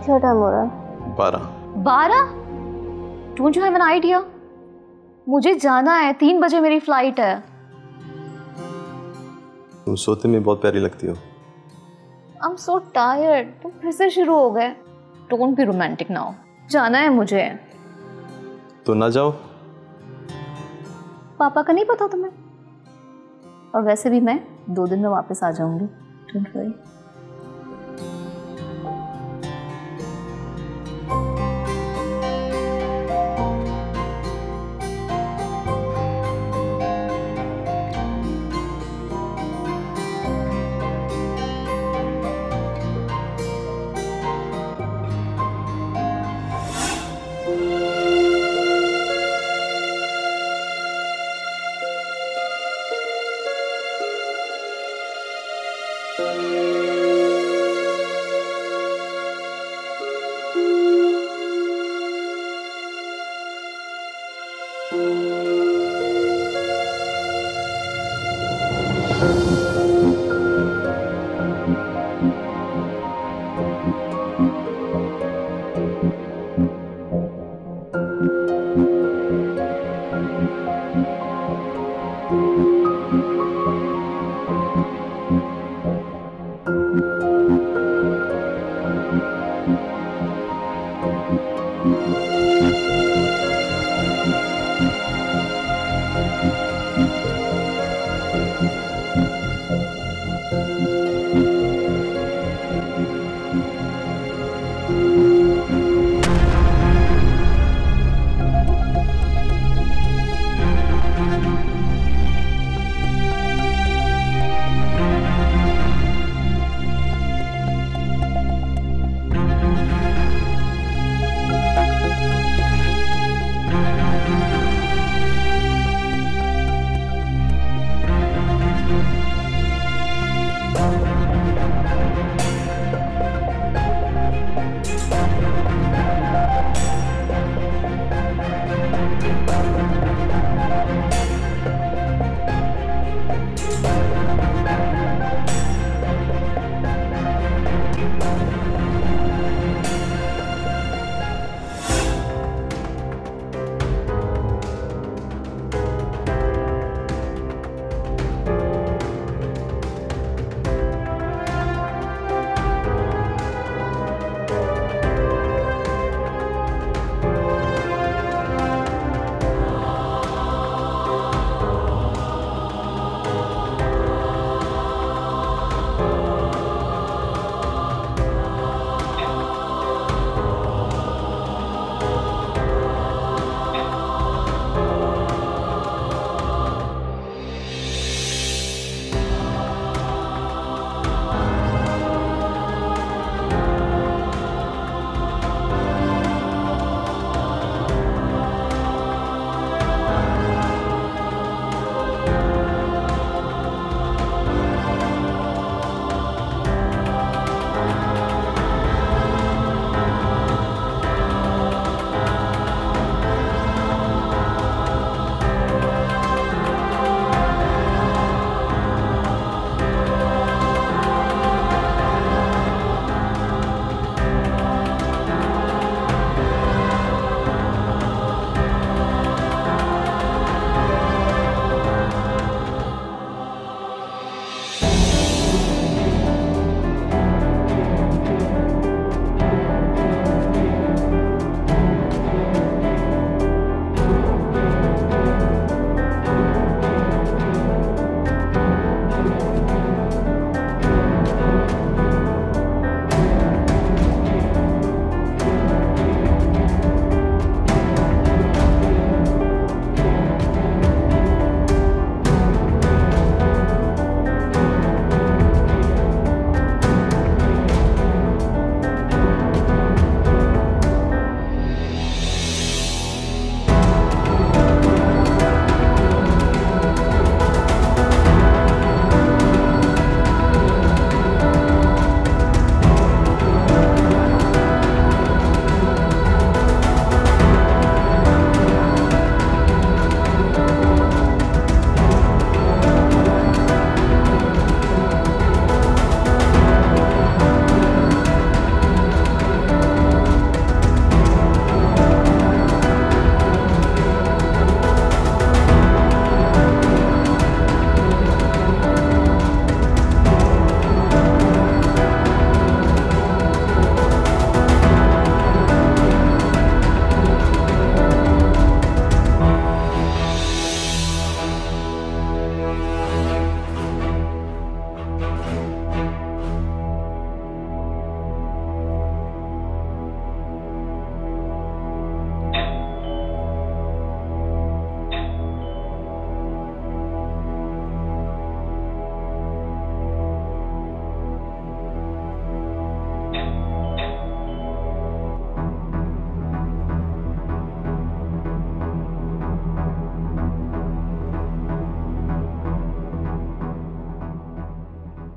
क्या टाइम हो रहा है? 12। 12? Don't you have an idea? मुझे जाना है, 3 बजे मेरी फ्लाइट है। तुम सोते में बहुत प्यारी लगती हो। I am so tired. तुम फिर से शुरू हो गए। Don't be romantic now. जाना है मुझे। तो ना जाओ। पापा का नहीं पता तुम्हें? और वैसे भी मैं 2 दिन में वापस आ जाऊंगी। Don't worry.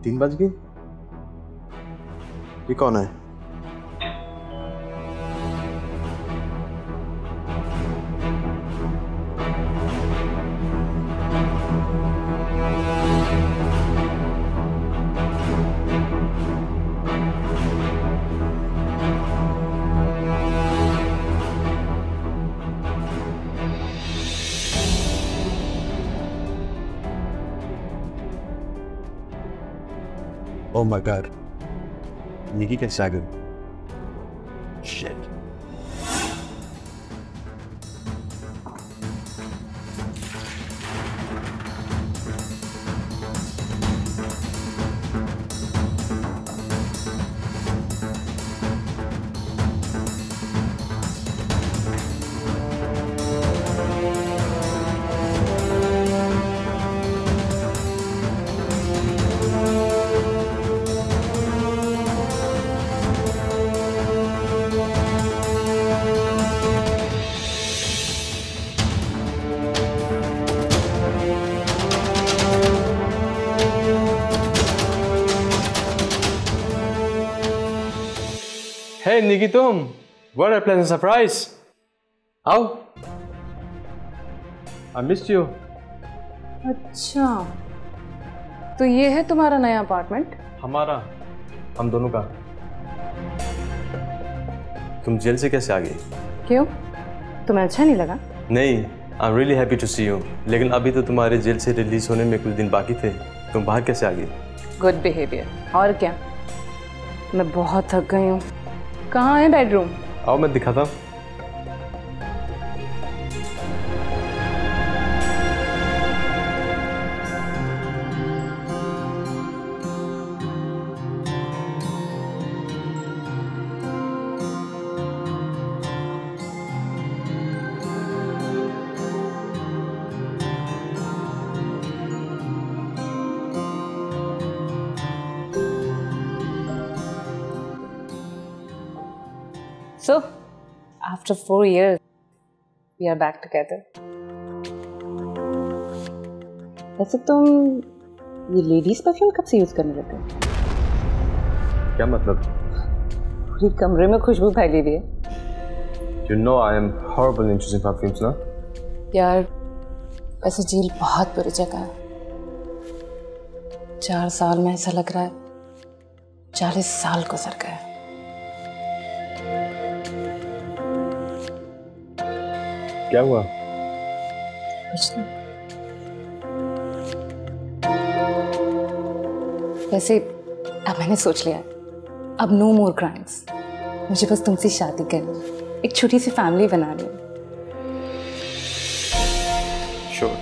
3 बज गई। ये कौन है? Oh my god. Nikki कैसे आ गई? Shit. Hey निकी, तुम what a pleasant surprise. आओ, I missed you. अच्छा, तो ये है तुम्हारा नया अपार्टमेंट? हमारा, हम दोनों का। तुम जेल से कैसे आ गई? क्यों? तुम्हें अच्छा नहीं लगा? नहीं, I am really happy to see you. लेकिन अभी तो तुम्हारे जेल से रिलीज होने में कुछ दिन बाकी थे। तुम बाहर कैसे आ गई? Good behaviour. और क्या, मैं बहुत थक गई हूँ। कहाँ है बेडरूम? आओ मैं दिखाता हूँ। So, after 4 years, we are back together. वैसे तुम ये लेडीज परफ्यूम कब से यूज करने लगे? क्या मतलब? पूरे कमरे में खुशबू फैली हुई है। You know I am horrible in choosing perfumes, ना? यार, वैसे जेल बहुत बुरी जगह है। 4 साल में ऐसा लग रहा है 40 साल गुजर गए। क्या हुआ? कुछ नहीं। वैसे अब मैंने सोच लिया है, अब नो मोर क्राइम्स। मुझे बस तुमसे शादी करनी है, एक छोटी सी फैमिली बनानी है। Sure.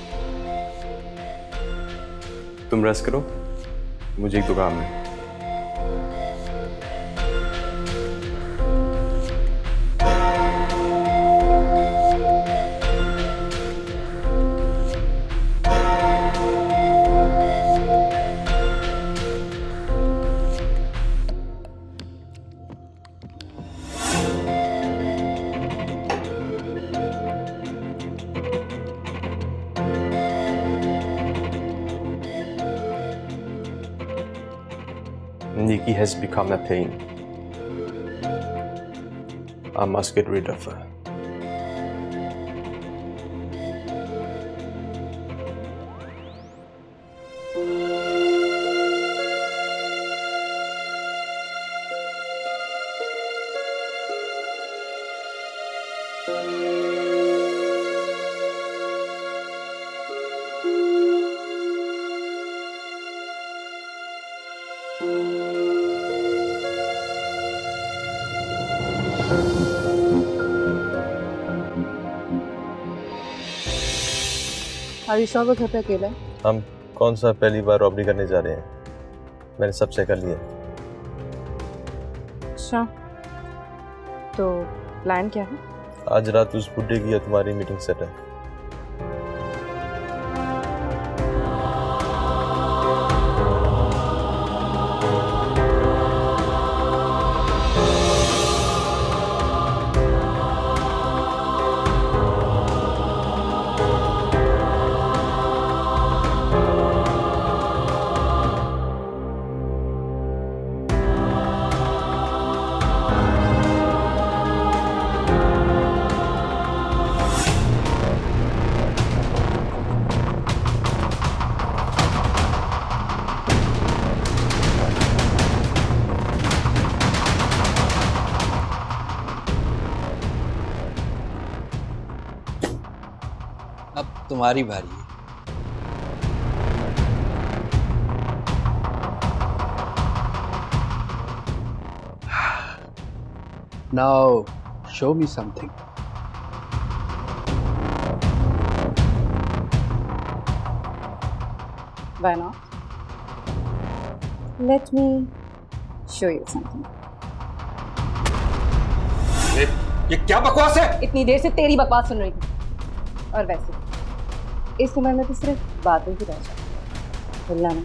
तुम रेस्ट करो, मुझे एक दुकान है। Nikki has become a pain. I must get rid of her. Ayusha को घर पे अकेला है? हम कौन सा पहली बार रॉबरी करने जा रहे हैं? मैंने सब चेक कर लिया। अच्छा, तो प्लान क्या है? आज रात उस बुड्ढे की और तुम्हारी मीटिंग सेट है। अब तुम्हारी बारी है। Now, show me something. Why not? Let me show you something. ये क्या बकवास है? इतनी देर से तेरी बकवास सुन रही थी। और वैसे इस उम्र में तो सिर्फ बातें ही रह जाती, बोलना नहीं।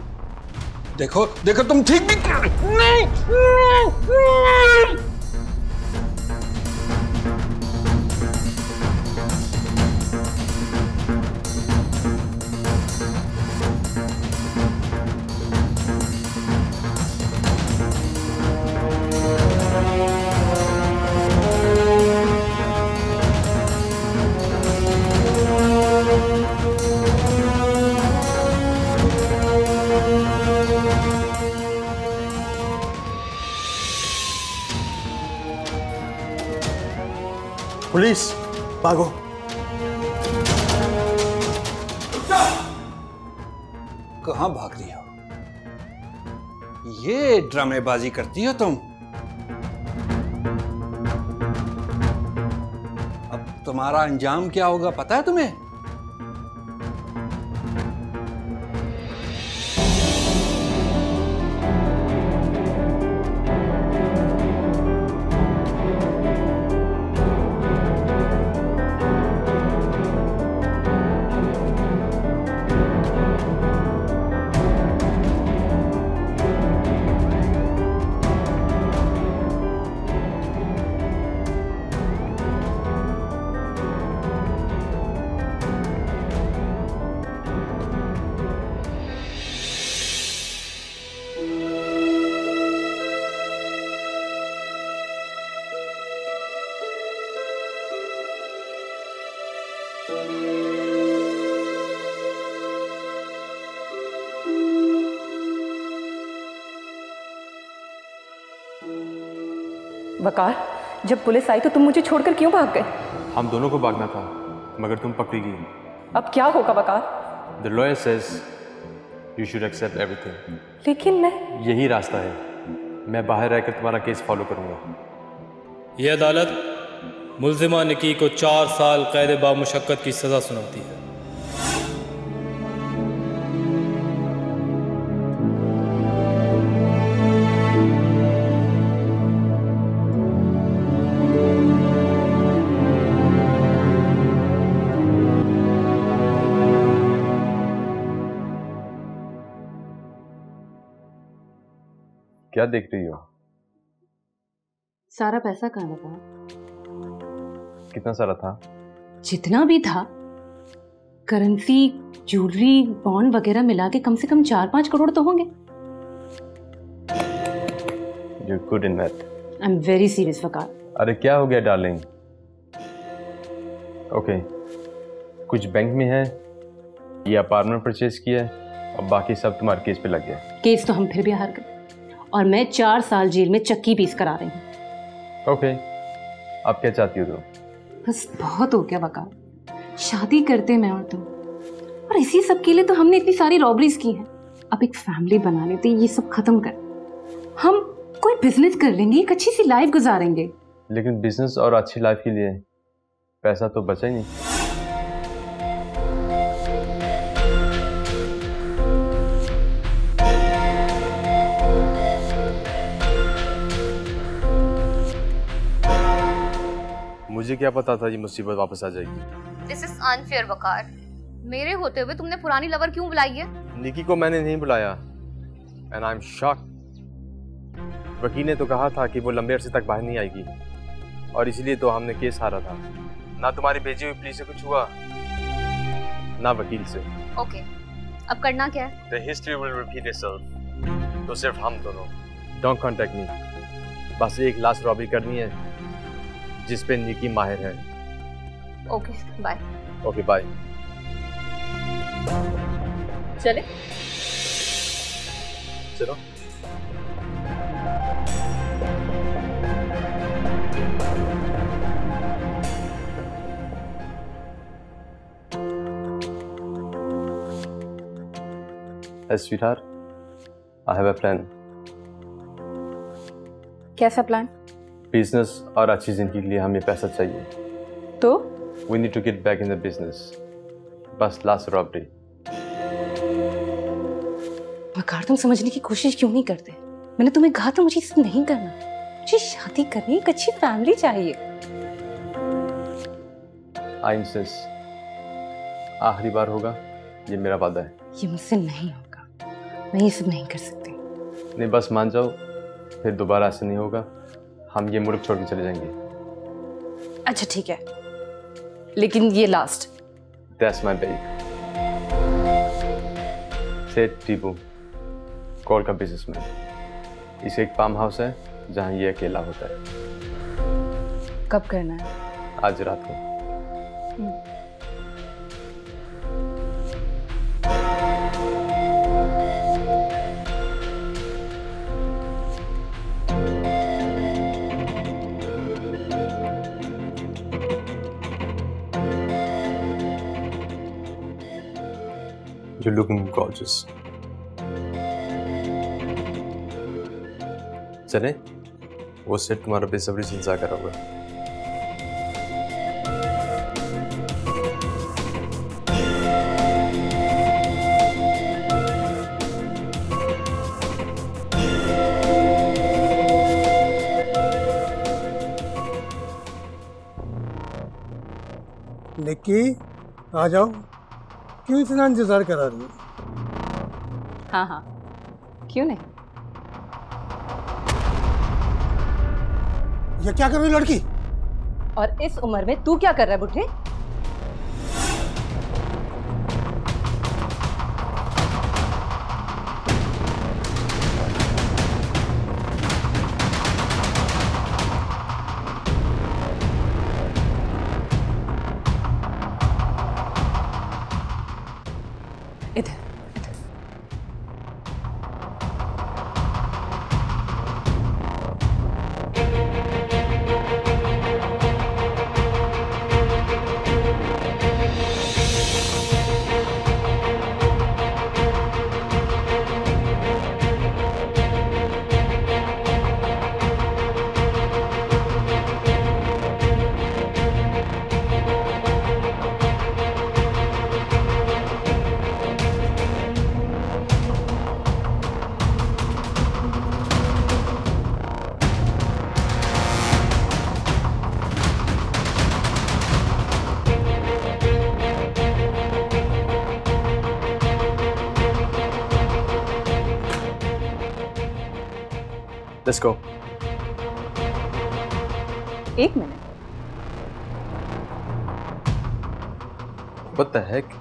देखो देखो, तुम ठीक भी नहीं। पुलिस, भागो। कहाँ भाग रही हो? ये ड्रामेबाजी करती हो तुम? अब तुम्हारा अंजाम क्या होगा पता है तुम्हें? वकार, जब पुलिस आई तो तुम मुझे छोड़कर क्यों भाग गए? हम दोनों को भागना था, मगर तुम पकड़ी गई। अब क्या होगा वकार? The lawyer says you should accept everything. लेकिन मैं यही रास्ता है। मैं बाहर रहकर तुम्हारा केस फॉलो करूंगा। यह अदालत मुल्जिमा निकी को 4 साल कैद बामुशक्कत की सज़ा सुनाती है। क्या देख रही हो? सारा पैसा कहाँ था? कितना सारा था? जितना भी था, करेंसी, ज्वेलरी, बॉन्ड वगैरह मिला के कम से कम 4-5 करोड़ तो होंगे। You're good in that. I'm very serious वकार। अरे क्या हो गया डार्लिंग? ओके, कुछ बैंक में है, ये अपार्टमेंट परचेज किया है और बाकी सब तुम्हारे केस पे लग गया। केस तो हम फिर भी हार गए और मैं 4 साल जेल में चक्की पीस करा रही हूँ। ओके, अब क्या चाहती हो तुम? बस बहुत हो गया वकार, शादी करते मैं और तुम, और इसी सब के लिए तो हमने इतनी सारी रॉबरीज की हैं। अब एक फैमिली बना लेते, ये सब खत्म कर, हम कोई बिजनेस कर लेंगे, एक अच्छी सी लाइफ गुजारेंगे। लेकिन बिजनेस और अच्छी लाइफ के लिए पैसा तो बचा ही नहीं। मुझे क्या पता था ये मुसीबत वापस आ जाएगी। दिस इज अनफेयर वकार। मेरे होते हुए तुमने पुरानी लवर क्यों बुलाई है? निकी को मैंने नहीं बुलाया एंड आई एम शॉक्ड। वकील ने तो कहा था कि वो लंबे अरसे तक बाहर नहीं आएगी और इसीलिए तो हमने केस हारा था। ना तुम्हारी भेजी हुई पुलिस से कुछ हुआ, ना वकील से। ओके, अब करना क्या है? The history will repeat itself। तो सिर्फ हम दोनों। Don't contact me। बस एक लास्ट रॉबरी करनी है जिस पे निकी माहिर है। Okay, bye. Okay, bye. चले? चलो। Hey sweetheart, I have a plan. कैसा प्लान? बिजनेस और अच्छी जिंदगी के लिए हमें पैसा चाहिए. तो We need to get back in the business. बस लास्ट रॉबरी. वकार, तुम समझने की कोशिश क्यों नहीं करते? मैंने तुम्हें कहा था मुझे इसे नहीं करना. मुझे शादी करनी, एक अच्छी फैमिली चाहिए. I insist. आखिरी बार होगा, ये मेरा वादा है. ये मुझसे नहीं होगा. मैं ये सब नहीं कर सकती. नहीं, बस मान जाओ, फिर दोबारा ऐसा नहीं होगा. हम ये मुल्क छोड़ के चले जाएंगे. अच्छा ठीक है, लेकिन ये लास्ट. That's my baby. सेठ टीपू, कॉल का बिजनेसमैन. इसे एक फार्म हाउस है जहाँ ये अकेला होता है. कब करना है? आज रात को. You're looking gorgeous. चले, वो सेट तुम्हारा बेसब्री से इंतजार कर रहा होगा. निक्की, आ जाओ. क्यों इतना इंतजार करा रही हो? हाँ हाँ, क्यों नहीं. ये क्या कर रही लड़की? और इस उम्र में तू क्या कर रहा है बुढ़े? इधर इधर. Let's go. एक मिनट. What the heck?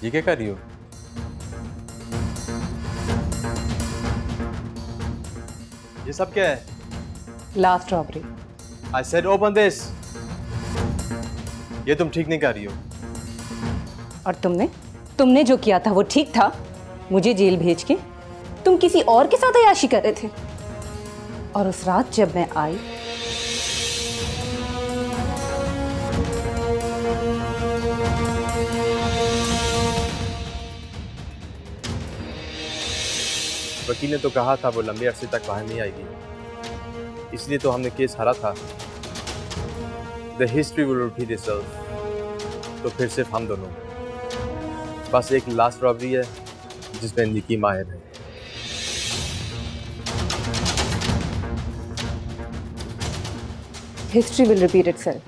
ये क्या कर रही हो? ये सब क्या है? Last robbery. I said open this. ये तुम ठीक नहीं कर रही हो. और तुमने जो किया था वो ठीक था. मुझे जेल भेज के तुम किसी और के साथ अय्याशी कर रहे थे. और उस रात जब मैं आई, वकील ने तो कहा था वो लंबे अरसे तक बाहर नहीं आएगी, इसलिए तो हमने केस हारा था. The history will repeat itself. तो फिर सिर्फ हम दोनों. बस एक लास्ट रॉबरी है जिसमें निकी माहिर है. हिस्ट्री विल रिपीट इटसेल्फ,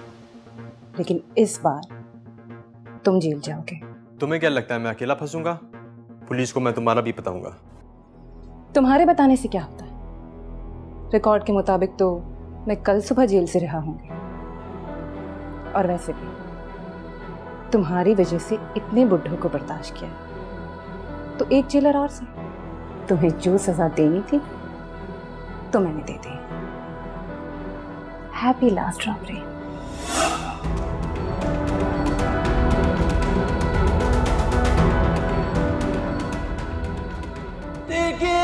लेकिन इस बार तुम जेल जाओगे. तुम्हें क्या लगता है मैं अकेला फंसूंगा? पुलिस को मैं तुम्हारा भी बताऊंगा. तुम्हारे बताने से क्या होता है? रिकॉर्ड के मुताबिक तो मैं कल सुबह जेल से रिहा होंगी. और वैसे भी तुम्हारी वजह से इतने बुढ़ों को बर्दाश्त किया, तो एक जेलर और से तुम्हें जो सजा देनी थी तो मैंने दे दी. Happy last robbery. निकी